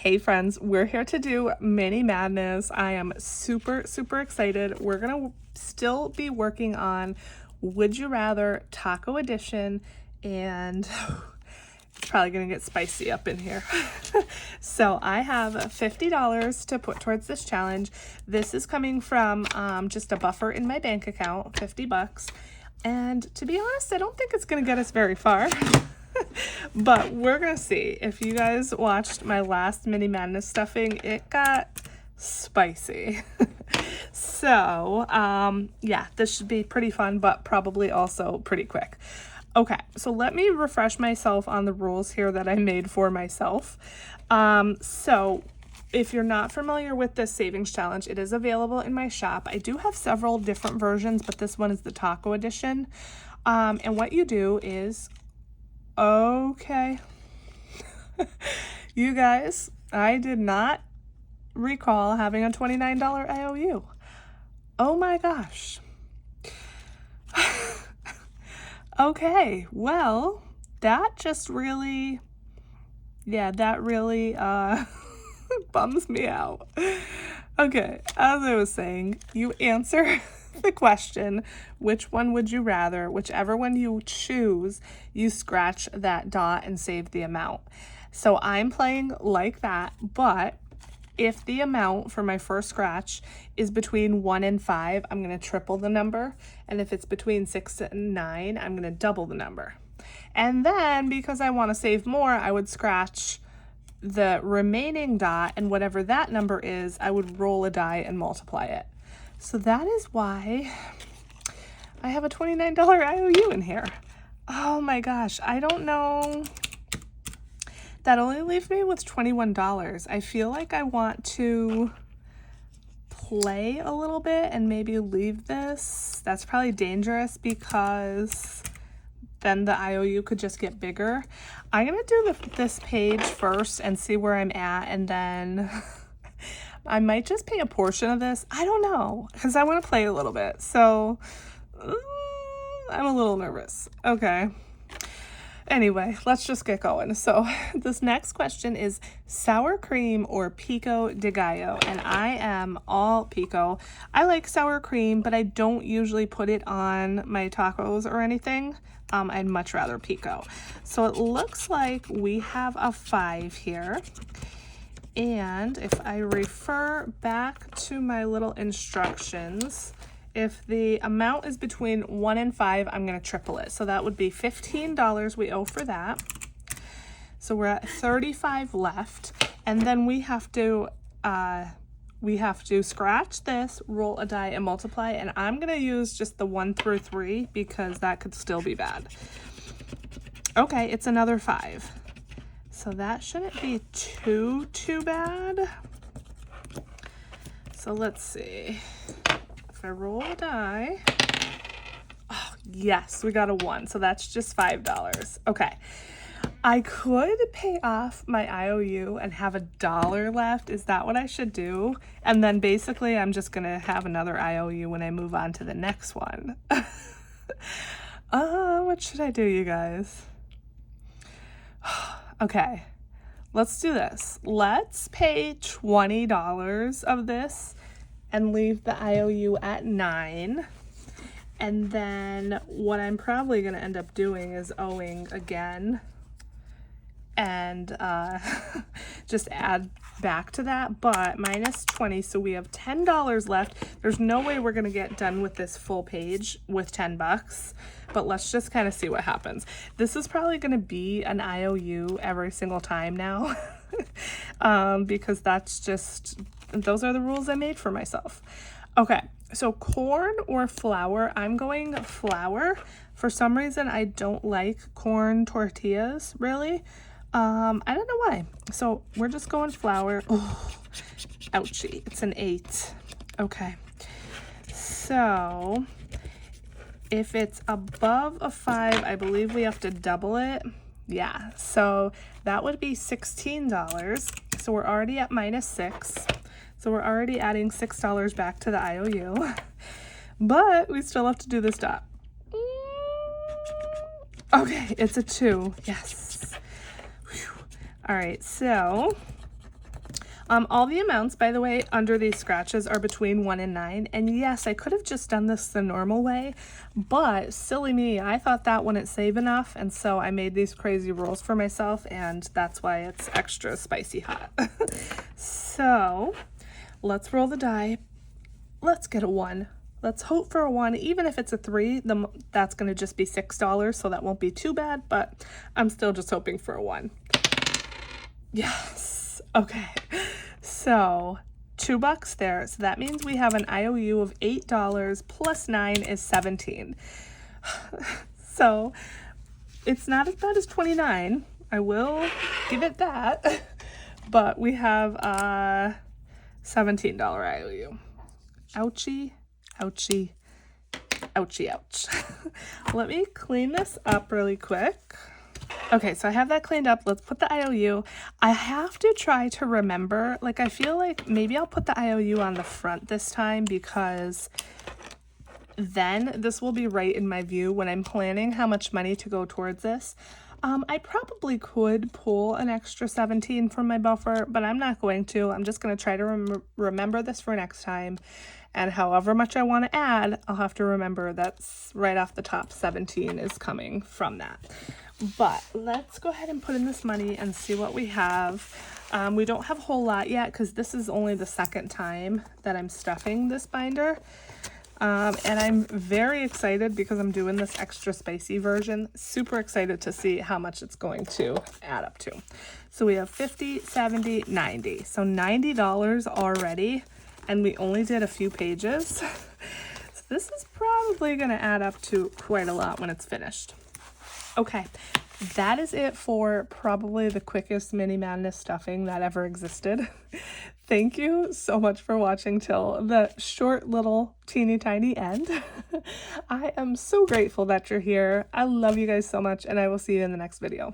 Hey friends, we're here to do Mini Madness. I am super excited. We're gonna still be working on Would You Rather Taco Edition, and it's probably gonna get spicy up in here. So I have $50 to put towards this challenge. This is coming from just a buffer in my bank account, 50 bucks. And to be honest, I don't think it's gonna get us very far. But we're gonna see. If you guys watched my last Mini Madness stuffing, it got spicy. So yeah, this should be pretty fun, but probably also pretty quick. Okay, so let me refresh myself on the rules here that I made for myself. So if you're not familiar with this savings challenge, it is available in my shop. I do have several different versions, but this one is the taco edition. And what you do is, okay, you guys, I did not recall having a $29 IOU. Oh my gosh. Okay, well, that just really, yeah, that really bums me out. Okay, as I was saying, you answer the question, which one would you rather? Whichever one you choose, you scratch that dot and save the amount. So I'm playing like that, but if the amount for my first scratch is between 1 and 5, I'm going to triple the number. And if it's between 6 and 9, I'm going to double the number. And then, because I want to save more, I would scratch the remaining dot, and whatever that number is, I would roll a die and multiply it. So that is why I have a $29 IOU in here. Oh my gosh, I don't know. That only leaves me with $21. I feel like I want to play a little bit and maybe leave this. That's probably dangerous because then the IOU could just get bigger. I'm gonna do this page first and see where I'm at, and then I might just pay a portion of this. I don't know, because I want to play a little bit. So I'm a little nervous. Okay. Anyway, let's just get going. So this next question is sour cream or pico de gallo, and I am all pico. I like sour cream, but I don't usually put it on my tacos or anything. I'd much rather pico. So it looks like we have a 5 here. And if I refer back to my little instructions, if the amount is between 1 and 5, I'm going to triple it. So that would be $15 we owe for that. So we're at 35 left. And then we have to scratch this, roll a die, and multiply. And I'm going to use just the 1 through 3 because that could still be bad. Okay, it's another 5. So that shouldn't be too bad. So let's see. If I roll a die, oh yes, we got a 1. So that's just $5. Okay. I could pay off my IOU and have $1 left. Is that what I should do? And then basically I'm just gonna have another IOU when I move on to the next one. What should I do, you guys? Okay, let's do this. Let's pay $20 of this and leave the IOU at 9. And then what I'm probably going to end up doing is owing again and just add back to that, but minus 20, so we have $10 left. There's no way we're going to get done with this full page with 10 bucks, but let's just kind of see what happens. This is probably going to be an IOU every single time now. Because that's just, those are the rules I made for myself. Okay, so corn or flour? I'm going flour. For some reason, I don't like corn tortillas, really. I don't know why. So we're just going flour. Oh, ouchie, it's an 8. Okay, so if it's above a 5, I believe we have to double it. Yeah, so that would be $16. So we're already at minus 6. So we're already adding $6 back to the IOU. But we still have to do this dot. Okay, it's a 2. Yes. Whew. All right, so All the amounts, by the way, under these scratches are between 1 and 9. And yes, I could have just done this the normal way, but silly me, I thought that wouldn't save enough. And so I made these crazy rules for myself, and that's why it's extra spicy hot. So let's roll the die. Let's get a 1. Let's hope for a 1. Even if it's a 3, that's going to just be $6, so that won't be too bad, but I'm still just hoping for a 1. Yes. Okay. So $2 there. So that means we have an IOU of $8 plus 9 is 17. So it's not as bad as 29. I will give it that. But we have a $17 IOU. Ouchie. Ouchie, ouchie, ouch. Let me clean this up really quick. Okay, so I have that cleaned up. Let's put the IOU. I have to try to remember, like I feel like maybe I'll put the IOU on the front this time because then this will be right in my view when I'm planning how much money to go towards this. I probably could pull an extra 17 from my buffer, but I'm not going to. I'm just going to try to remember this for next time. And however much I want to add, I'll have to remember that's right off the top 17 is coming from that. But let's go ahead and put in this money and see what we have. We don't have a whole lot yet because this is only the second time that I'm stuffing this binder. And I'm very excited because I'm doing this extra spicy version. Super excited to see how much it's going to add up to. So we have 50, 70, 90. So $90 already. And we only did a few pages. So this is probably going to add up to quite a lot when it's finished. Okay, that is it for probably the quickest mini madness stuffing that ever existed. Thank you so much for watching till the short little teeny tiny end. I am so grateful that you're here. I love you guys so much, and I will see you in the next video.